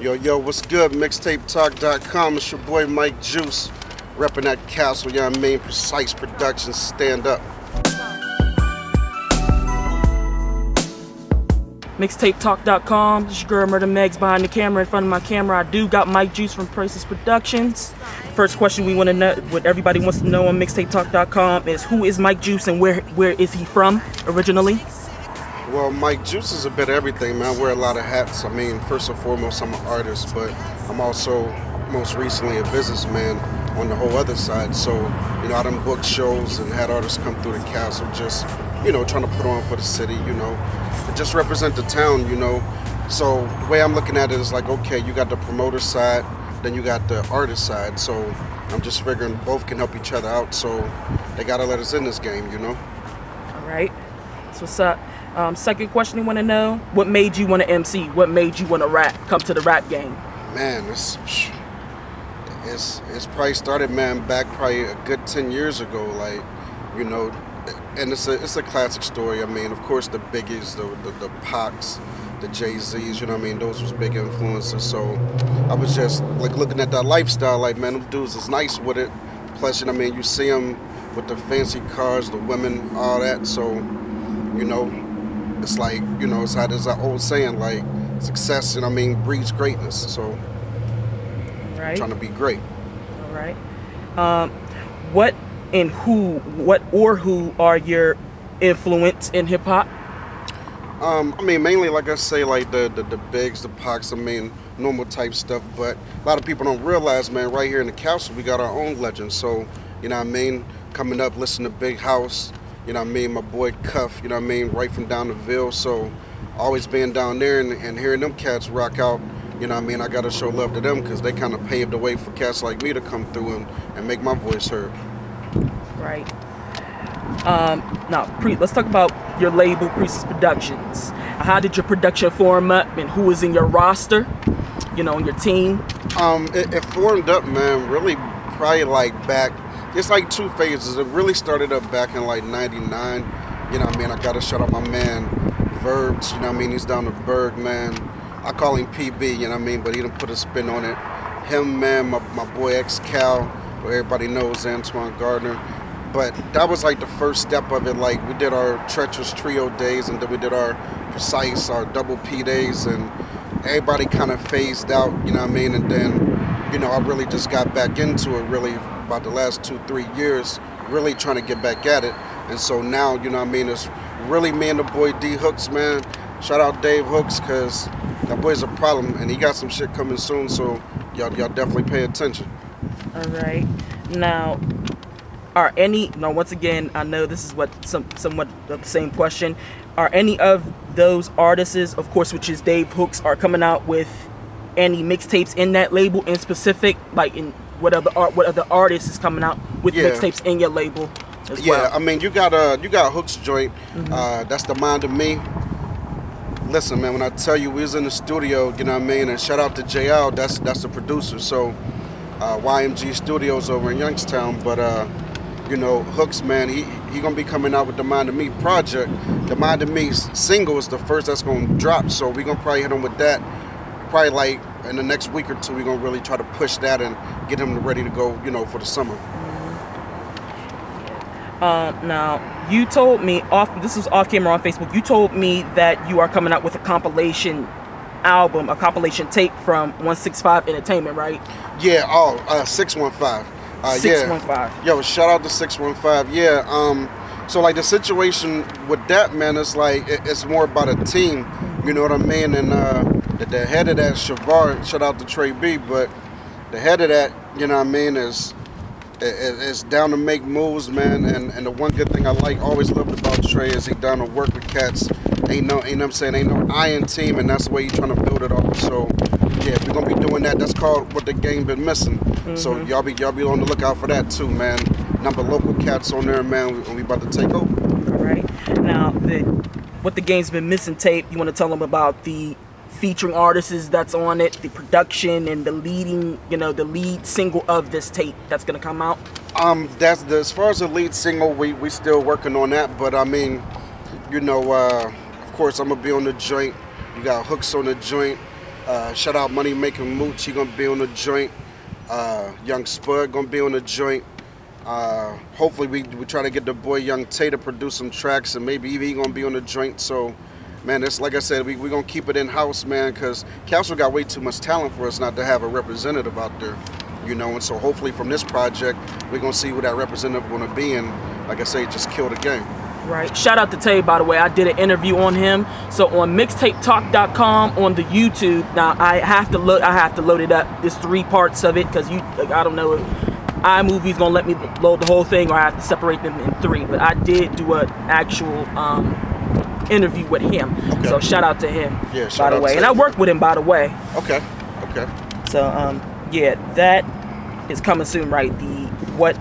Yo, what's good? MixtapeTalk.com. It's your boy Mike Juice, repping that castle, you know what I mean? Precise Productions, stand up. MixtapeTalk.com. This your girl Murder Megs behind the camera. In front of my camera, I do got Mike Juice from Precise Productions. First question we want to know, what everybody wants to know on MixtapeTalk.com is who is Mike Juice and where is he from originally? Well, Mike Juice is a bit of everything, man. I wear a lot of hats. I mean, first and foremost, I'm an artist, but I'm also most recently a businessman on the whole other side. So, you know, I done booked shows and had artists come through the castle just, you know, trying to put on for the city, you know, and just represent the town, you know. So the way I'm looking at it is like, okay, you got the promoter side, then you got the artist side. So I'm just figuring both can help each other out. So they got to let us in this game, you know. All right. So what's up? Second question, I want to know, what made you want to MC? What made you want to rap, come to the rap game? Man, it's probably started, man, back probably a good 10 years ago, like, you know, and it's a classic story. I mean, of course, the Biggies, the Pacs, the Jay-Z's, you know what I mean, those was big influences. So I was just like looking at that lifestyle, like, man, them dudes is nice with it. Plus, you know what I mean, you see them with the fancy cars, the women, all that. So, you know, it's like, you know, it's how there's that old saying, like, success, you know what I mean, breeds greatness. So, right. Trying to be great. All right. What or who are your influence in hip hop? I mean, mainly, like I say, like the Bigs, the Pacs, I mean, normal type stuff. But a lot of people don't realize, man, right here in the castle, we got our own legends. So, you know what I mean, coming up, listen to Big House. You know what I mean, my boy Cuff, you know what I mean, right from down the Ville. So always being down there and hearing them cats rock out, you know what I mean, I got to show love to them because they kind of paved the way for cats like me to come through and make my voice heard. Right. Now, let's talk about your label, Precise Productions. How did your production form up and who was in your roster, you know, on your team? It formed up, man, really probably like back. It's like two phases. It really started up back in like '99. You know what I mean? I gotta shout out my man Verbs, you know what I mean? He's down to Berg, man. I call him PB, you know what I mean? But he done put a spin on it. Him, man, my boy X-Cal, who everybody knows, Antoine Gardner. But that was like the first step of it. Like, we did our Treacherous Trio days, and then we did our Precise, our Double P days, and everybody kind of phased out, you know what I mean? And then, you know, I really just got back into it really about the last 2-3 years, really trying to get back at it. And so now, you know what I mean, it's really me and the boy D Hooks, man. Shout out Dave Hooks, because that boy's a problem, and he got some shit coming soon, so y'all definitely pay attention. All right. Now, once again, I know this is somewhat the same question. Are any of those artists, of course, which is Dave Hooks, are coming out with any mixtapes in that label in specific, like in what other artists is coming out with mixtapes in your label as well? Yeah, I mean, you got Hooks joint. That's the Mind of Me. Listen, man, when I tell you we was in the studio, you know what I mean, and shout out to JL, that's the producer. So YMG Studios over in Youngstown, but you know, Hooks, man, he gonna be coming out with the Mind of Me project. The Mind of Me single is the first that's gonna drop, so we gonna probably hit him with that. Probably like in the next week or two, we're gonna really try to push that and get him ready to go, you know, for the summer. Now, you told me this was off camera on Facebook. You told me that you are coming out with a compilation album, a compilation tape from 165 Entertainment, right? Yeah. 615. 615. Yeah. Yo, shout out to 615. Yeah. So like the situation with that, man, it's like it's more about a team. You know what I mean? And the head of that, Shavar, shout out to Trey B, but the head of that, you know what I mean, is down to make moves, man. And the one good thing I always loved about Trey is he down to work with cats. Ain't no iron team, and that's the way he's trying to build it up. So yeah, we're gonna be doing that. That's called What the Game Been Missing. So y'all be on the lookout for that too, man. Number local cats on there, man. We about to take over. All right. Now, What the Game's Been Missing tape. You want to tell them about the featuring artists that's on it, the production, and the lead single of this tape that's gonna come out? As far as the lead single, we still working on that, but I mean, you know, of course I'm gonna be on the joint. You got Hooks on the joint. Shout out Money Making Mooch, he gonna be on the joint. Young Spud gonna be on the joint. Hopefully we try to get the boy Young Tay to produce some tracks, and maybe he gonna be on the joint. So, man, it's like I said, we gonna keep it in house, man, because Castle got way too much talent for us not to have a representative out there, you know. And so hopefully from this project, we're gonna see who that representative gonna be, and like I say, just kill the game. Right. Shout out to Tay, by the way. I did an interview on him. So on MixtapeTalk.com on the YouTube. Now I have to load it up. There's 3 parts of it because I don't know if iMovie's gonna let me load the whole thing or I have to separate them in 3. But I did do an actual interview with him. Okay. So shout out to him. Yeah. By the way, and I worked with him, by the way. Okay. Okay. So yeah, that is coming soon, right? What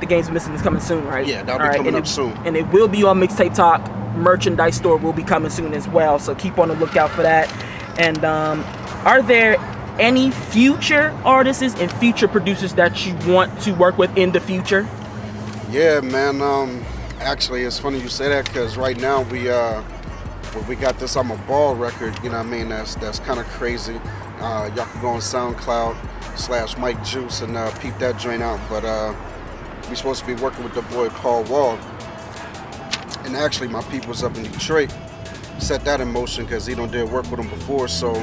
the game's missing is coming soon, right? Yeah, that'll be coming up soon. And it will be on Mixtape Talk. Merchandise store will be coming soon as well, so keep on the lookout for that. And are there any future artists and future producers that you want to work with in the future? Yeah, man. Actually, it's funny you say that because right now we got this I'm a Ball record. You know what I mean? That's kind of crazy. Y'all can go on SoundCloud/Mike Juice and peep that joint out. But we supposed to be working with the boy Paul Wall, and actually my people's up in Detroit set that in motion because he did work with him before. So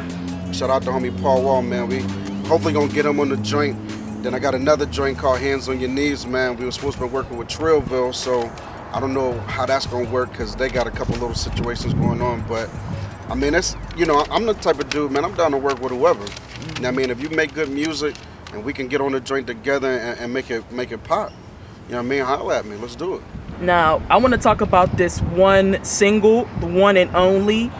shout out to homie Paul Wall, man. We hopefully gonna get him on the joint. Then I got another joint called Hands on Your Knees, man. We were supposed to be working with Trillville, so I don't know how that's gonna work because they got a couple little situations going on. But I mean, it's, you know, I'm the type of dude, man, I'm down to work with whoever. I mean, if you make good music and we can get on the joint together and make it pop, you know what I mean, holla at me, let's do it. Now, I want to talk about this one single, the one and only,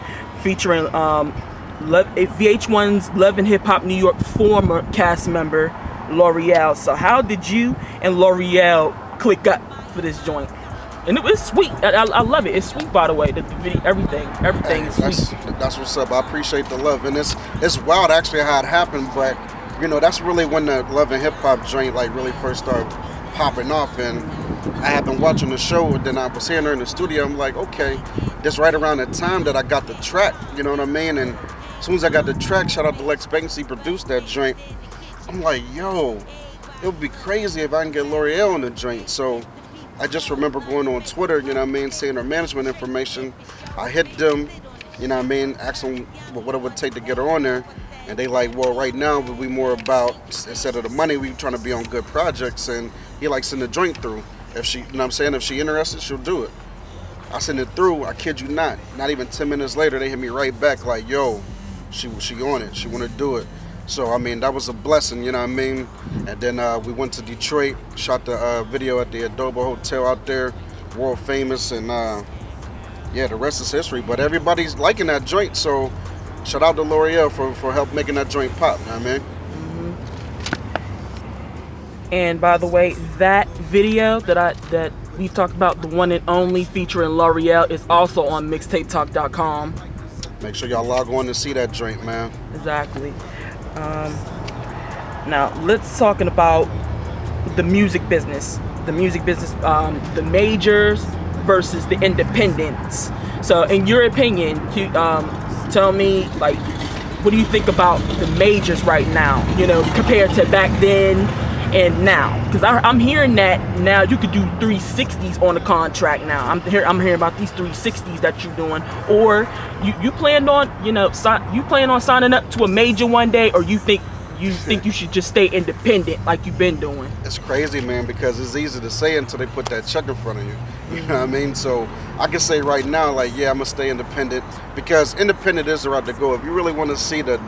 featuring VH1's Love and Hip Hop New York former cast member, L'Oreal. So how did you and L'Oreal click up for this joint? And it was sweet. I love it. It's sweet, by the way. The video, everything is sweet. That's what's up. I appreciate the love, and it's wild actually how it happened. But you know, that's really when the Love and Hip Hop joint like really first started popping off. And I had been watching the show, and then I was hearing her in the studio. I'm like, okay, that's right around the time that I got the track. You know what I mean? And as soon as I got the track, shout out to Lex Banks, he produced that joint. I'm like, yo, it would be crazy if I can get L'Oreal on the joint. So I just remember going on Twitter, you know what I mean, seeing her management information. I hit them, you know what I mean, asked them what it would take to get her on there. And they like, well, right now we more about, instead of the money, we trying to be on good projects. And he like send the joint through. If she, you know what I'm saying, if she interested, she'll do it. I send it through, I kid you not even 10 minutes later, they hit me right back like, yo, she on it, she want to do it. So, I mean, that was a blessing, you know what I mean? And then we went to Detroit, shot the video at the Adobe Hotel out there, world famous, and yeah, the rest is history. But everybody's liking that joint, so shout out to L'Oreal for help making that joint pop, you know what I mean? Mm-hmm. And by the way, that video that we talked about, the one and only featuring L'Oreal, is also on MixtapeTalk.com. Make sure y'all log on to see that joint, man. Exactly. Now let's talking about the music business. The majors versus the independents. So, in your opinion, tell me, like, what do you think about the majors right now? You know, compared to back then and now, because I'm hearing that now you could do 360s on a contract now. I'm hearing about these 360s that you're doing, or you plan on, you know, you plan on signing up to a major one day, or you think you should just stay independent like you've been doing? It's crazy, man, because it's easy to say until they put that check in front of you. You know what I mean? So I can say right now, like, yeah, I'm gonna stay independent, because independent is the route to go. If you really want to see the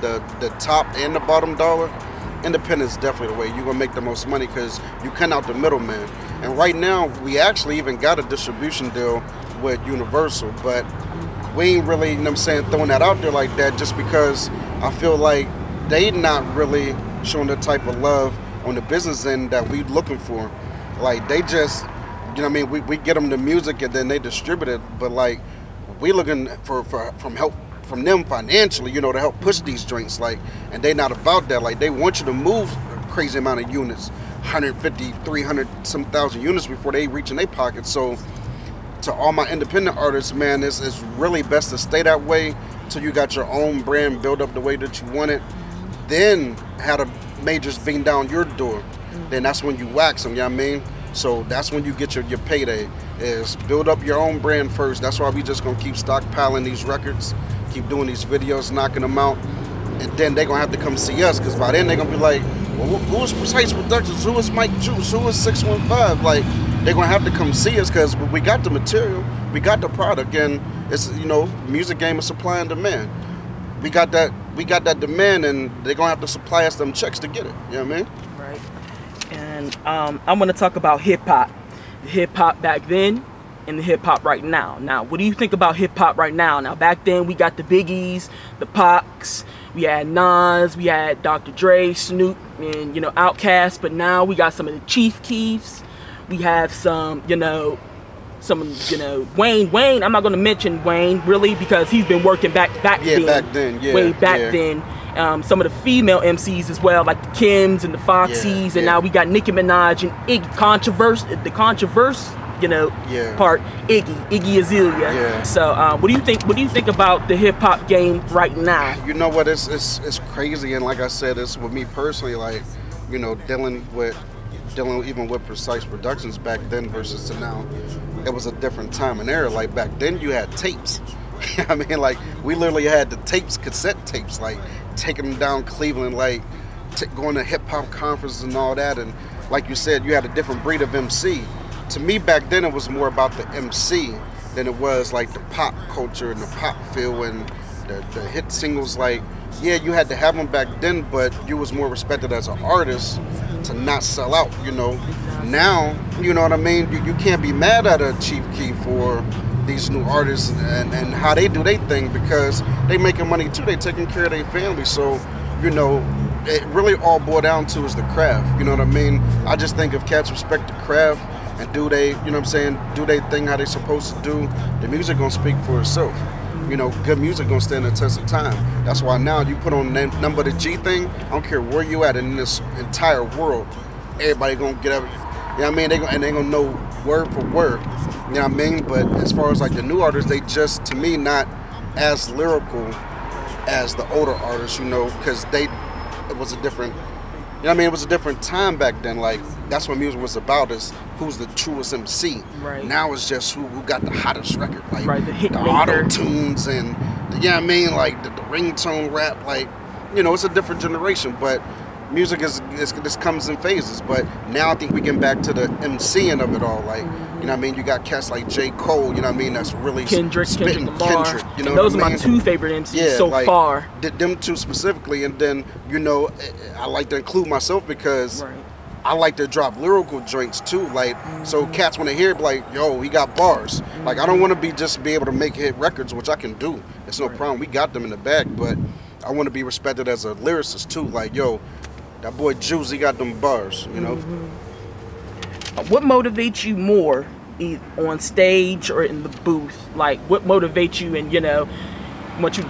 top and the bottom dollar, independent is definitely the way. You're gonna make the most money because you cut out the middleman. And right now, we actually even got a distribution deal with Universal, but we ain't really, you know what I'm saying, throwing that out there like that, just because I feel like they not really showing the type of love on the business end that we looking for. Like, they just, you know what I mean, we get them the music and then they distribute it, but like, we looking for help from them financially, you know, to help push these joints, like, and they not about that. Like, they want you to move a crazy amount of units, 150, 300 some thousand units before they reach in their pockets. So to all my independent artists, man, it's really best to stay that way till you got your own brand built up the way that you want it. Then have the majors beating down your door. Then that's when you wax them, you know what I mean? So that's when you get your payday, is build up your own brand first. That's why we just gonna keep stockpiling these records, keep doing these videos, knocking them out. And then they're gonna have to come see us, because by then they're gonna be like, well, who is Precise Productions? Who is Mike Juice? Who is 615? Like, they're gonna have to come see us, because we got the material, we got the product, and it's, you know, music game of supply and demand. We got that demand, and they're gonna have to supply us them checks to get it. You know what I mean? Right. And I'm gonna talk about hip hop. The hip hop back then and the hip hop right now. Now, what do you think about hip hop right now? Now, back then we got the Biggies, the Pacs, we had Nas, we had Dr. Dre, Snoop, and, you know, Outkast. But now we got some of the Chief Keefs. We have some, you know, Wayne. I'm not gonna mention Wayne really, because he's been working back then. Back then, yeah. Way back then. Some of the female MCs as well, like the Kims and the Foxies, and now we got Nicki Minaj and Iggy. The controverse, you know, part, Iggy Azalea. Yeah. So, what do you think? What do you think about the hip hop game right now? You know what? It's crazy, and like I said, it's with me personally. Like, you know, dealing even with Precise Productions back then versus to now, it was a different time and era. Like, back then you had tapes. I mean, like, we literally had the tapes, cassette tapes, like taking them down Cleveland, like going to hip hop conferences and all that. And like you said, you had a different breed of MC. To me, back then, it was more about the MC than it was like the pop culture and the pop feel and the hit singles. Like, yeah, you had to have them back then, but you was more respected as an artist to not sell out, you know. Now, you know what I mean? You can't be mad at a Chief Keef for these new artists and how they do their thing, because they making money too. They taking care of their family. So, you know, it really all boiled down to is the craft. You know what I mean? I just think if cats respect the craft and do they, you know what I'm saying, do their thing how they supposed to do, the music gonna speak for itself. You know, good music gonna stand the test of time. That's why now you put on the number the G thing, I don't care where you at in this entire world, everybody gonna get up. You know what I mean? They gonna know word for word. You know what I mean? But as far as like the new artists, they just, to me, not as lyrical as the older artists, you know, because it was a different, you know what I mean? It was a different time back then. Like, that's what music was about, is who's the truest MC. Right. Now it's just who got the hottest record. Like, the auto-tunes and, you know what I mean? Like, the ringtone rap, like, you know, it's a different generation. But music this comes in phases. But now I think we get back to the MCing of it all. Like, you know what I mean? You got cats like J. Cole, you know what I mean? That's really Kendrick Lamar. Kendrick, you know, and those are my two favorite MCs so like, far. Them two specifically. And then, you know, I like to include myself because I like to drop lyrical joints too. Like, so cats want to hear it, like, yo, he got bars. Like, I don't want to be able to make hit records, which I can do. It's no problem. We got them in the bag, but I want to be respected as a lyricist too. Like, yo, that boy Juice, he got them bars, you know. What motivates you more, on stage or in the booth? Like, what motivates you, and, you know, once you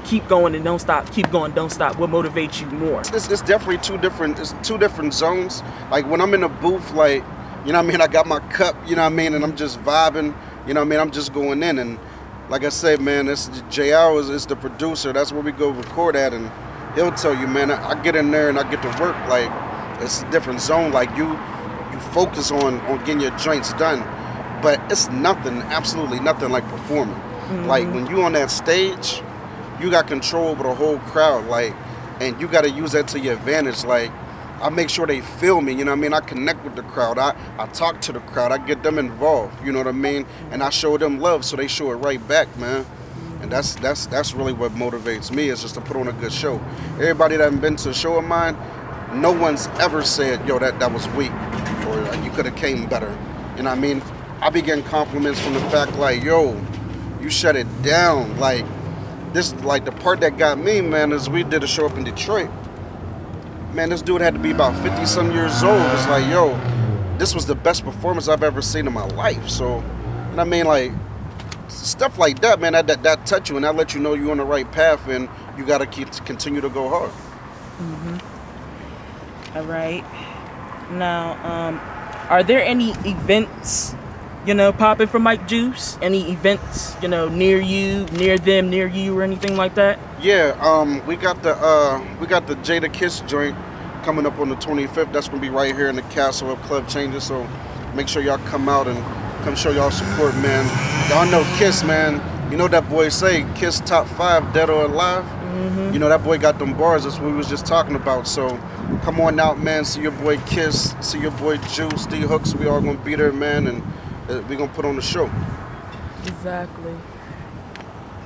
keep going and don't stop, keep going, don't stop. What motivates you more? It's definitely two different zones. Like, when I'm in the booth, like, you know what I mean, I got my cup, you know what I mean, and I'm just vibing, you know what I mean, I'm just going in. And like I said, man, JL is the producer. That's where we go record at, and he'll tell you, man, I get in there and I get to work. Like, it's a different zone. Like, you focus on getting your joints done, but it's nothing, absolutely nothing like performing. Like, when you on that stage, you got control over the whole crowd, like, and you got to use that to your advantage. Like, I make sure they feel me, you know what I mean? I connect with the crowd. I talk to the crowd. I get them involved, you know what I mean? And I show them love, so they show it right back, man. And that's really what motivates me, is just to put on a good show. Everybody that been to a show of mine, no one's ever said, yo, that was weak, or you could have came better. You know what I mean? I be getting compliments from the fact, like, yo, you shut it down. Like, this, like, the part that got me, man, is we did a show up in Detroit. Man, this dude had to be about 50-some years old. It's like, yo, this was the best performance I've ever seen in my life. So, and I mean, like, stuff like that, man, that touch you, and that let you know you're on the right path, and you got to continue to go hard. All right. Now, are there any events you know, popping for Mike Juice? Any events, you know, near you, near them, near you, or anything like that? Yeah, we got the Jada Kiss joint coming up on the 25th. That's gonna be right here in the Castle of Club Changes. So make sure y'all come out and come show y'all support, man. Y'all know Kiss, man. You know that boy say Kiss top 5, dead or alive. You know that boy got them bars. That's what we was just talking about. So come on out, man. See your boy Kiss. See your boy Juice, D Hooks. We all gonna be there, man, and we gonna put on the show. Exactly.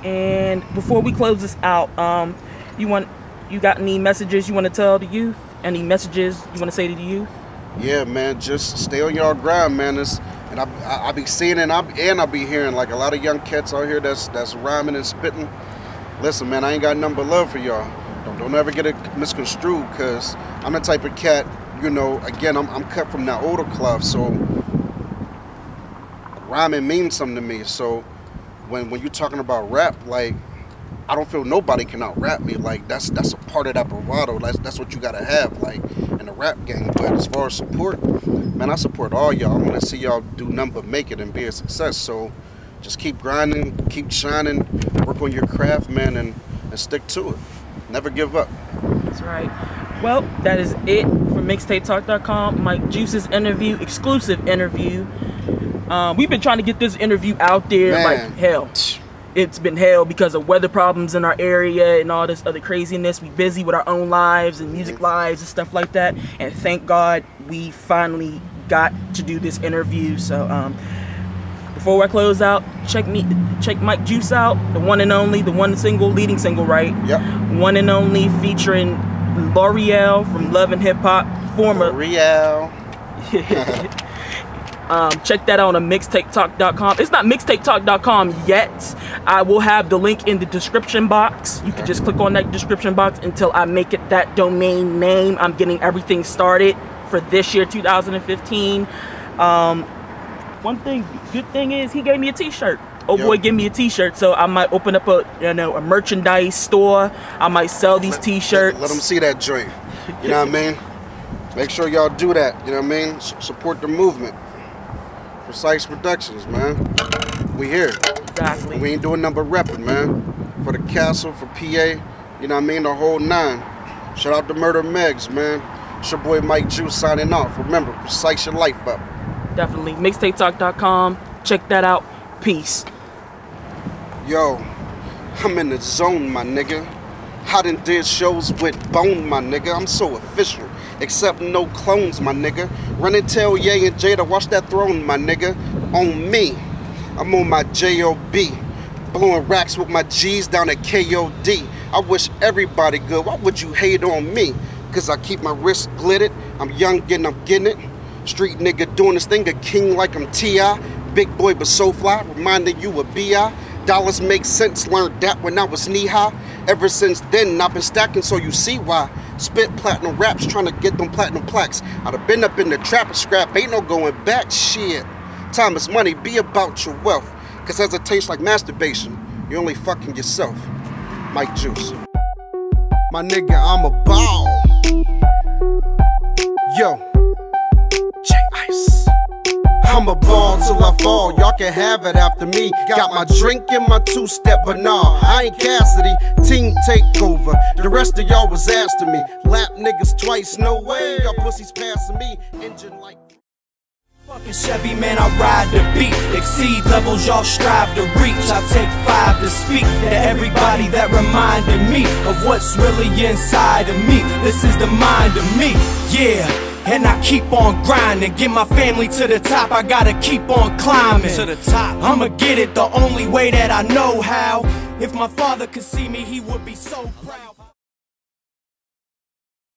And before we close this out, you got any messages you want to tell the youth? Any messages you want to say to the youth? Yeah, man. Just stay on y'all grind, man. And I be seeing and I be hearing like a lot of young cats out here that's rhyming and spitting. Listen, man, I ain't got nothing but love for y'all. Don't ever get it misconstrued, because I'm the type of cat, you know, again, I'm cut from that older cloth, so rhyming means something to me. So when you're talking about rap, like, I don't feel nobody can out-rap me. Like, that's a part of that bravado. That's what you gotta have, like, in the rap game. But as far as support, man, I support all y'all. I wanna see y'all do nothing but make it and be a success. So just keep grinding, keep shining, work on your craft, man, and stick to it. Never give up. That's right. Well, that is it for MixtapeTalk.com. Mike Juice's interview, exclusive interview. We've been trying to get this interview out there, man, like hell. It's been hell because of weather problems in our area and all this other craziness. We busy with our own lives and music lives and stuff like that. And thank God we finally got to do this interview. So before I close out, check Mike Juice out, the one and only, the one single, leading single, right? Yep. One and only, featuring L'Oreal from Love and Hip Hop, former L'Oreal. Check that out on MixtapeTalk.com. It's not MixtapeTalk.com yet. I will have the link in the description box. You can just click on that description box until I make it that domain name. I'm getting everything started for this year, 2015. One thing, good thing is he gave me a t-shirt. Boy gave me a t-shirt, so I might open up a merchandise store. I might sell these t-shirts. Let them see that joint. You know what I mean? Make sure y'all do that. You know what I mean? Support the movement. Precise Productions, man. We here. Exactly. We ain't doing nothing but repping, man. For the Castle, for PA, you know what I mean? The whole 9. Shout out to Murder Megs, man. It's your boy Mike Juice signing off. Remember, precise your life up. Definitely. MixtapeTalk.com. Check that out. Peace. Yo, I'm in the zone, my nigga. I done did shows with Bone, my nigga. I'm so official. Except no clones, my nigga. Run and tell Ye and Jada, watch that throne, my nigga. On me. I'm on my J.O.B. Blowing racks with my G's down at K.O.D. I wish everybody good. Why would you hate on me? Cause I keep my wrists glittered. I'm young and I'm getting it. Street nigga doing this thing, a king like I'm T.I. Big boy but so fly, reminding you of B.I. Dollars make sense, learned that when I was knee-high. Ever since then, I've been stacking, so you see why. Spit platinum raps, trying to get them platinum plaques. I'd have been up in the trap and scrap, ain't no going back, shit. Time is money, be about your wealth. Cause hesitation like masturbation, you're only fucking yourself. Mike Juice. My nigga, I'm a ball. Yo. J-Ice. I'm a ball till I fall, y'all can have it after me. Got my drink in my two-step, but nah, I ain't Cassidy. Team takeover, the rest of y'all was after me. Lap niggas twice, no way, y'all pussies passing me. Engine like fucking Chevy, man, I ride the beat. Exceed levels y'all strive to reach. I take 5 to speak to everybody that reminded me of what's really inside of me. This is the mind of me, yeah. And I keep on grinding, get my family to the top, I gotta keep on climbing to the top. I'ma get it the only way that I know how. If my father could see me, he would be so proud.